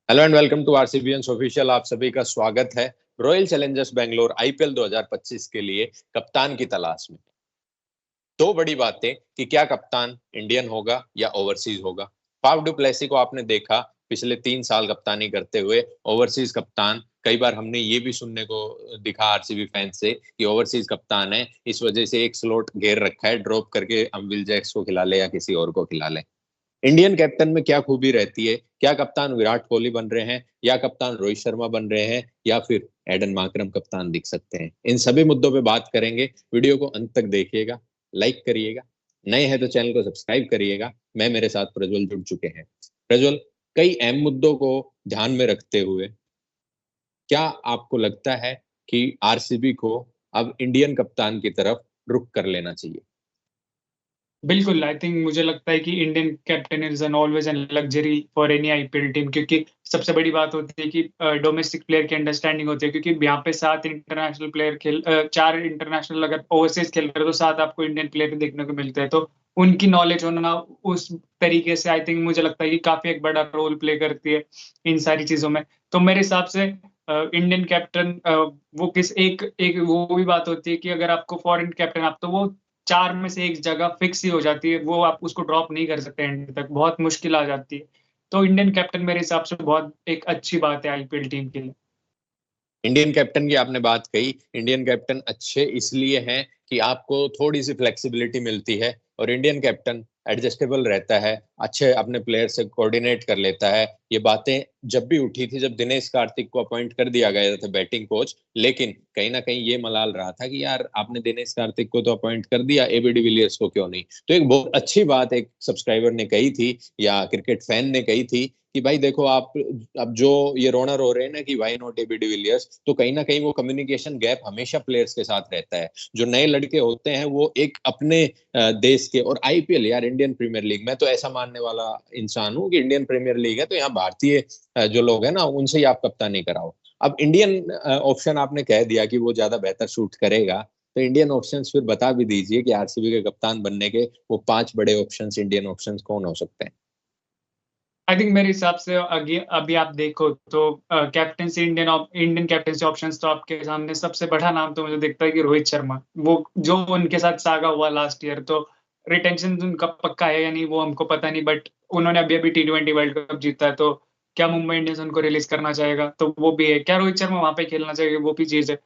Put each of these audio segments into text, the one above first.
Hello and welcome to आरसीबीएन्स official. आप सभी का स्वागत है। रॉयल चैलेंजर्स बेंगलोर आईपीएल 2025 के लिए कप्तान की तलाश में। दो बड़ी बातें कि क्या कप्तान इंडियन होगा या ओवरसीज होगा। फाफ डू प्लेसी को आपने देखा पिछले 3 साल कप्तानी करते हुए ओवरसीज कप्तान। कई बार हमने ये भी सुनने को दिखा आरसीबी फैंस से कि ओवरसीज कप्तान है, इस वजह से एक स्लॉट घेर रखा है, ड्रॉप करके हम विल जैक्स को खिला ले या किसी और को खिला ले। इंडियन कैप्टन में क्या खूबी रहती है? क्या कप्तान विराट कोहली बन रहे हैं, या कप्तान रोहित शर्मा बन रहे हैं, या फिर एडन मार्करम कप्तान दिख सकते हैं? इन सभी मुद्दों पे बात करेंगे। वीडियो को अंत तक देखिएगा, लाइक करिएगा, नए हैं तो चैनल को सब्सक्राइब करिएगा। मैं मेरे साथ प्रज्वल जुड़ चुके हैं। प्रज्वल, कई अहम मुद्दों को ध्यान में रखते हुए क्या आपको लगता है कि आरसीबी को अब इंडियन कप्तान की तरफ रुख कर लेना चाहिए? बिल्कुल, आई थिंक मुझे लगता है कि Indian captain is an always an luxury for any IPL team, क्योंकि सबसे बड़ी बात होती है कि डोमेस्टिक प्लेयर की अंडरस्टैंडिंग होती है, क्योंकि यहाँ पे 7 इंटरनेशनल प्लेयर 4 इंटरनेशनल अगर ओवरसीज़ खेल रहे हैं, तो 7 आपको इंडियन प्लेयर देखने को मिलते हैं। तो उनकी नॉलेज होना उस तरीके से आई थिंक मुझे लगता है कि काफ़ी एक बड़ा रोल प्ले करती है इन सारी चीज़ों में। तो मेरे हिसाब से इंडियन कैप्टन वो किस एक एक वो भी बात होती है कि अगर आपको फॉरेन कैप्टन आप तो वो 4 में से एक जगह फिक्स ही हो जाती है, वो आप उसको ड्रॉप नहीं कर सकते एंड तक, बहुत मुश्किल आ जाती है। तो इंडियन कैप्टन मेरे हिसाब से बहुत एक अच्छी बात है आईपीएल टीम के लिए। इंडियन कैप्टन की आपने बात कही। इंडियन कैप्टन अच्छे इसलिए हैं कि आपको थोड़ी सी फ्लेक्सिबिलिटी मिलती है, और इंडियन कैप्टन एडजस्टेबल रहता है, अच्छे अपने प्लेयर से कोऑर्डिनेट कर लेता है। ये बातें जब भी उठी थी, जब दिनेश कार्तिक को अपॉइंट कर दिया गया था बैटिंग कोच, लेकिन कहीं ना कहीं ये मलाल रहा था कि यार आपने दिनेश कार्तिक को तो अपॉइंट कर दिया, एबी डिविलियर्स को क्यों नहीं? तो एक बहुत अच्छी बात एक सब्सक्राइबर ने कही थी या क्रिकेट फैन ने कही थी कि भाई देखो आप, अब जो ये रोना रो रहे हैं ना कि वाई नॉट एबी डिविलियर्स, तो कहीं ना कहीं वो कम्युनिकेशन गैप हमेशा प्लेयर्स के साथ रहता है। जो नए लड़के होते हैं वो एक अपने देश के, और आईपीएल यार इंडियन प्रीमियर लीग, मैं तो ऐसा मानने वाला इंसान हूँ कि इंडियन प्रीमियर लीग है तो यहाँ भारतीय जो लोग हैं ना उनसे ही आप कप्तानी कराओ। अब इंडियन ऑप्शन आपने कह दिया कि वो ज्यादा बेहतर सूट करेगा, तो इंडियन ऑप्शंस फिर बता भी दीजिए कि आरसीबी के कप्तान बनने के वो 5 बड़े ऑप्शंस, इंडियन ऑप्शंस कौन हो सकते हैं? आई थिंक मेरे हिसाब से अभी आप देखो तो कैप्टेंसी इंडियन कैप्टेंसी ऑप्शंस तो आपके सामने सबसे बड़ा नाम तो मुझे दिखता है कि रोहित शर्मा। वो जो उनके साथ सागा हुआ लास्ट ईयर, तो रिटेंशन उनका पक्का है या नहीं वो हमको पता नहीं, बट उन्होंने अभी अभी T20 वर्ल्ड कप जीता है, तो क्या मुंबई इंडियंस उनको रिलीज करना चाहेगा? तो वो भी है, क्या रोहित शर्मा वहां पे खेलना चाहिए? वो भी चीज है।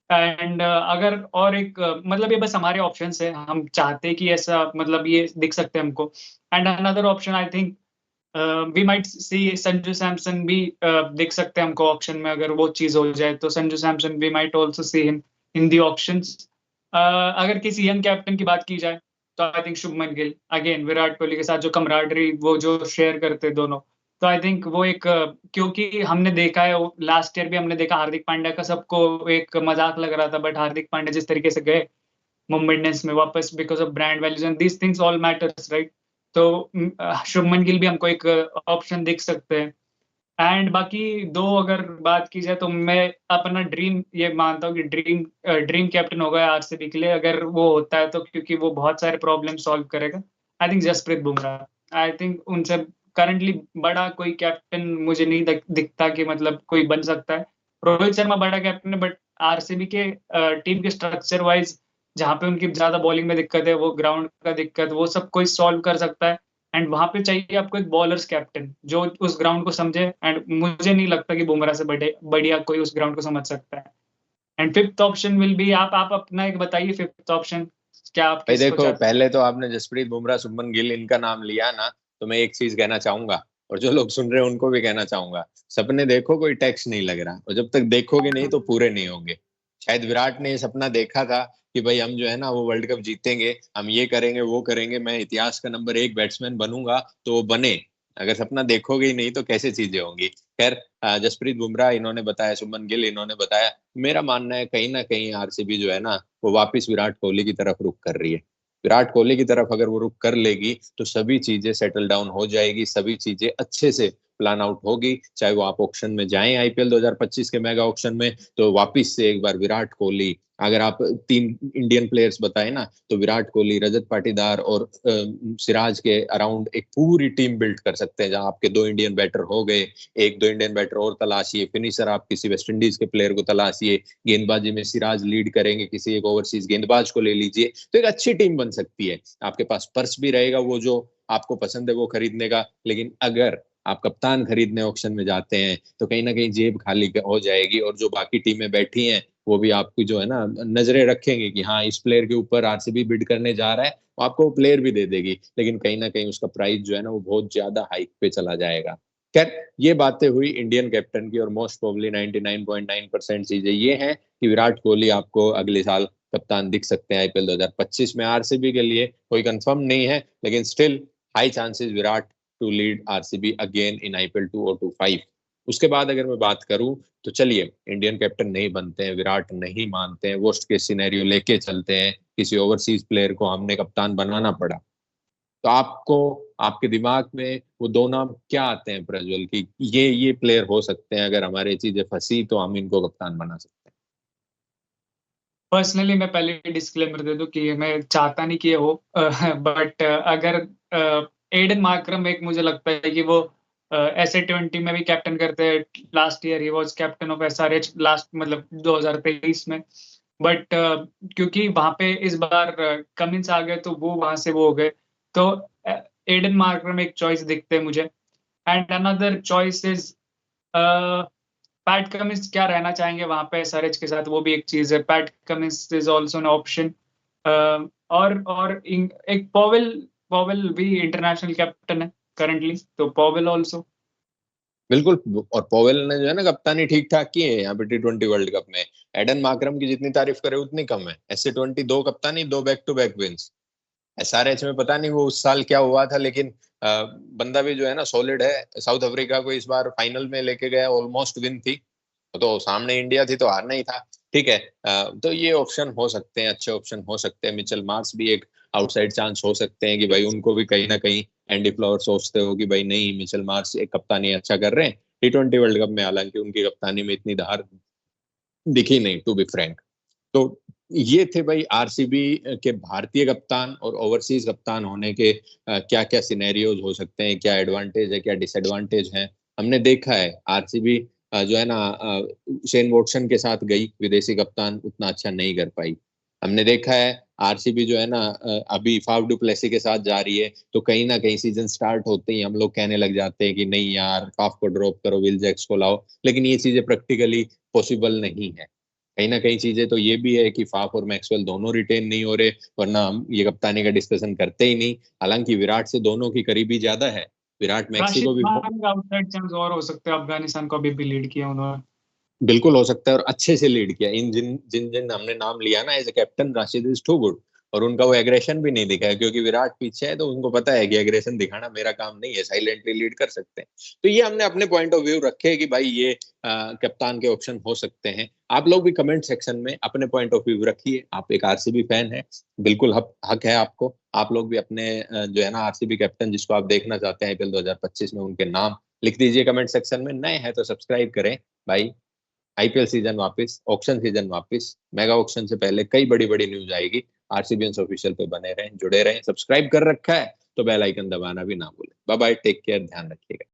एंड अगर और एक मतलब ये बस हमारे ऑप्शंस है, हम चाहते हैं कि ऐसा मतलब ये दिख सकते हैं हमको। And another option I think we might see Sanju Samson भी देख सकते हैं हमको ऑप्शन में, अगर वो चीज हो जाए तो Sanju Samson we might also see him in the options. अगर किसी यंग कैप्टन की बात की जाए तो I think Shubman Gill, again Virat Kohli के साथ जो कमराडरी वो जो शेयर करते दोनों, तो आई थिंक वो एक क्योंकि हमने देखा है लास्ट ईयर भी हमने देखा हार्दिक पांड्या का सबको एक मजाक लग रहा था, बट हार्दिक पांड्या जिस तरीके से गए मुंबई इंडियंस में वापस because of brand values and these things all matters, right? तो शुभमन गिल भी हमको एक ऑप्शन दिख सकते हैं। एंड बाकी दो अगर बात की जाए तो मैं अपना ड्रीम ये मानता हूँ कि ड्रीम कैप्टन होगा आरसीबी के लिए, अगर वो होता है तो, क्योंकि वो बहुत सारे प्रॉब्लम सॉल्व करेगा। I think Jasprit Bumrah, I think उनसे करंटली बड़ा कोई कैप्टन मुझे नहीं दिखता कि मतलब कोई बन सकता है। रोहित शर्मा बड़ा कैप्टन है, बट आरसीबी के टीम के स्ट्रक्चर वाइज जहाँ पे उनकी ज्यादा बॉलिंग में दिक्कत है, वो ग्राउंड का दिक्कत, वो सब कोई सॉल्व कर सकता है। एंड वहां पे चाहिए आपको एक बॉलर्स कैप्टन जो उस ग्राउंड को समझे, एंड मुझे नहीं लगता कि बुमराह से बढ़िया कोई उस ग्राउंड को समझ सकता है। And fifth option will be, आप अपना एक बताइए फिफ्थ ऑप्शन, क्या आप भाई किसको देखो, चाहते हैं? पहले तो आपने जसप्रीत बुमराह, शुभमन गिल इनका नाम लिया ना, तो मैं एक चीज कहना चाहूंगा, और जो लोग सुन रहे हैं उनको भी कहना चाहूंगा। सपने देखो, कोई टैक्स नहीं लग रहा, और जब तक देखोगे नहीं तो पूरे नहीं होंगे। शायद विराट ने ये सपना देखा था कि भाई हम जो है ना वो वर्ल्ड कप जीतेंगे, हम ये करेंगे वो करेंगे, मैं इतिहास का नंबर 1 बैट्समैन बनूंगा, तो वो बने। अगर सपना देखोगे ही नहीं तो कैसे चीजें होंगी? खैर, जसप्रीत बुमराह इन्होंने बताया, शुभमन गिल इन्होंने बताया। मेरा मानना है कहीं ना कहीं आरसीबी जो है ना वो वापस विराट कोहली की तरफ रुख कर रही है। विराट कोहली की तरफ अगर वो रुख कर लेगी तो सभी चीजें सेटल डाउन हो जाएगी, सभी चीजें अच्छे से प्लान आउट होगी, चाहे वो आप ऑक्शन में जाएं आईपीएल 2025 के मेगा ऑक्शन में, तो वापस से एक बार विराट कोहली, अगर आप 3 इंडियन प्लेयर्स बताए ना, तो विराट कोहली, रजत पाटीदार और सिराज के अराउंड एक पूरी टीम बिल्ड कर सकते हैं, जहां आपके 2 इंडियन बैटर हो गए, 1-2 इंडियन बैटर और तलाशिए, फिनिशर आप किसी वेस्ट इंडीज के प्लेयर को तलाशिए, गेंदबाजी में सिराज लीड करेंगे, किसी एक ओवरसीज गेंदबाज को ले लीजिए, तो एक अच्छी टीम बन सकती है। आपके पास पर्स भी रहेगा वो जो आपको पसंद है वो खरीदने का, लेकिन अगर आप कप्तान खरीदने ऑक्शन में जाते हैं तो कहीं ना कहीं जेब खाली हो जाएगी, और जो बाकी टीमें बैठी हैं वो भी आपकी जो है ना नजरें रखेंगे कि हाँ इस प्लेयर के ऊपर आरसीबी बिड करने जा रहा है, वो आपको प्लेयर भी दे देगी, लेकिन कहीं ना कहीं उसका प्राइस जो है ना वो बहुत ज्यादा हाइक पे चला जाएगा। खैर, ये बातें हुई इंडियन कैप्टन की, और मोस्ट प्रोबेबली 99.9% चीजें ये हैं कि विराट कोहली आपको अगले साल कप्तान दिख सकते हैं आईपीएल 2025 में। आरसीबी के लिए कोई कंफर्म नहीं है, लेकिन still high chances Virat to lead RCB again in IPL 2025। उसके बाद अगर मैं बात करूं तो चलिए, इंडियन कैप्टन नहीं बनते हैं, विराट नहीं मानते हैं, वर्स्ट केस सिनेरियो लेके चलते हैं, किसी ओवरसीज प्लेयर को हमने कप्तान बनाना पड़ा, तो आपको आपके दिमाग में वो 2 नाम क्या आते हैं प्रज्वल, की ये प्लेयर हो सकते हैं, अगर हमारे चीजें फंसी तो हम इनको कप्तान बना सकते हैं? पर्सनली मैं पहले डिस्क्लेमर दे दूं कि मैं चाहता नहीं कि ये हो, बट अगर एडन मार्करम, एक मुझे लगता है कि वो SA20 में भी कैप्टन करते हैं, last year he was captain of SRH, last मतलब 2023 में, बट क्योंकि वहां पे इस बार कमिंस आ गए तो वो वहां से वो हो गए, तो एडन मार्करम एक चॉइस दिखते हैं मुझे। And another choice is PAT Cummins, क्या रहना चाहेंगे वहां पे SRH के साथ, वो भी एक चीज है। PAT Cummins is also an option. और एक पॉवेल, पॉवेल भी इंटरनेशनल कैप्टन है करंटली, तो पॉवेल ऑल्सो। बिल्कुल, और पॉवेल ने जो है ना कप्तानी ठीक ठाक की है यहाँ पे T20 वर्ल्ड कप में। एडन मार्करम की जितनी तारीफ करे उतनी कम है। SA20 2 कप्तानी, 2 back to back wins. SRH में पता नहीं वो उस साल क्या हुआ था, लेकिन बंदा भी जो है ना सॉलिड है। साउथ अफ्रीका को इस बार फाइनल में लेके गया, ऑलमोस्ट विन थी, तो सामने इंडिया थी तो हारना ही था। ठीक है, तो ये ऑप्शन हो सकते हैं, अच्छे ऑप्शन हो सकते हैं। मिचेल मार्श भी एक आउटसाइड चांस हो सकते हैं कि भाई उनको भी कहीं ना कहीं एंडी फ्लावर सोचते हो कि भाई नहीं, मिचेल मार्श एक कप्तानी अच्छा कर रहे हैं T20 वर्ल्ड कप में, हालांकि उनकी कप्तानी में इतनी धार दिखी नहीं, टू बी फ्रैंक। तो ये थे भाई आरसीबी के भारतीय कप्तान और ओवरसीज कप्तान होने के क्या क्या सिनेरियोज हो सकते हैं, क्या एडवांटेज है, क्या डिसएडवांटेज है। हमने देखा है आरसीबी जो है ना शेन वॉटसन के साथ गई, विदेशी कप्तान उतना अच्छा नहीं कर पाई। हमने देखा है आरसीबी जो है ना अभी फाफ डू प्लेसी के साथ जा रही है, तो कहीं ना कहीं सीजन स्टार्ट होते ही हम लोग कहने लग जाते हैं कि नहीं यार, फाफ को ड्रॉप करो, विल जैक्स को लाओ, लेकिन ये चीजें प्रैक्टिकली पॉसिबल नहीं है। कहीं ना कहीं चीजें तो ये भी है कि फाफ और मैक्सवेल दोनों रिटेन नहीं हो रहे, वरना हम ये कप्तानी का डिस्कशन करते ही नहीं। हालांकि विराट से दोनों की करीबी ज्यादा है, विराट मैक्सी राशिद को भी खान का आउटसाइड चांस और हो सकता है, अफगानिस्तान को अभी भी लीड किया उन्होंने। बिल्कुल हो सकता है, और अच्छे से लीड किया। इन जिन जिन जिन हमने नाम लिया ना as a captain, Rashid is too good, और उनका वो एग्रेशन भी नहीं दिखा है, क्योंकि विराट पीछे है तो उनको पता है कि एग्रेशन दिखाना मेरा काम नहीं है, साइलेंटली लीड कर सकते हैं। तो ये हमने अपने पॉइंट ऑफ व्यू रखे कि भाई ये कप्तान के ऑप्शन हो सकते हैं। आप लोग भी कमेंट सेक्शन में अपने पॉइंट ऑफ व्यू रखिए। आप एक आरसीबी फैन है, बिल्कुल हक है आपको। आप लोग भी अपने जो है ना आरसीबी कैप्टन जिसको आप देखना चाहते हैं आईपीएल 2025 में, उनके नाम लिख दीजिए कमेंट सेक्शन में। नए हैं तो सब्सक्राइब करें भाई। आईपीएल सीजन वापस, ऑक्शन सीजन वापस, मेगा ऑक्शन से पहले कई बड़ी बड़ी न्यूज आएगी। आरसीबीएंस ऑफिशियल पे बने रहें, जुड़े रहें। सब्सक्राइब कर रखा है तो बेल आइकन दबाना भी ना भूलें। बाय बाय, टेक केयर, ध्यान रखिएगा।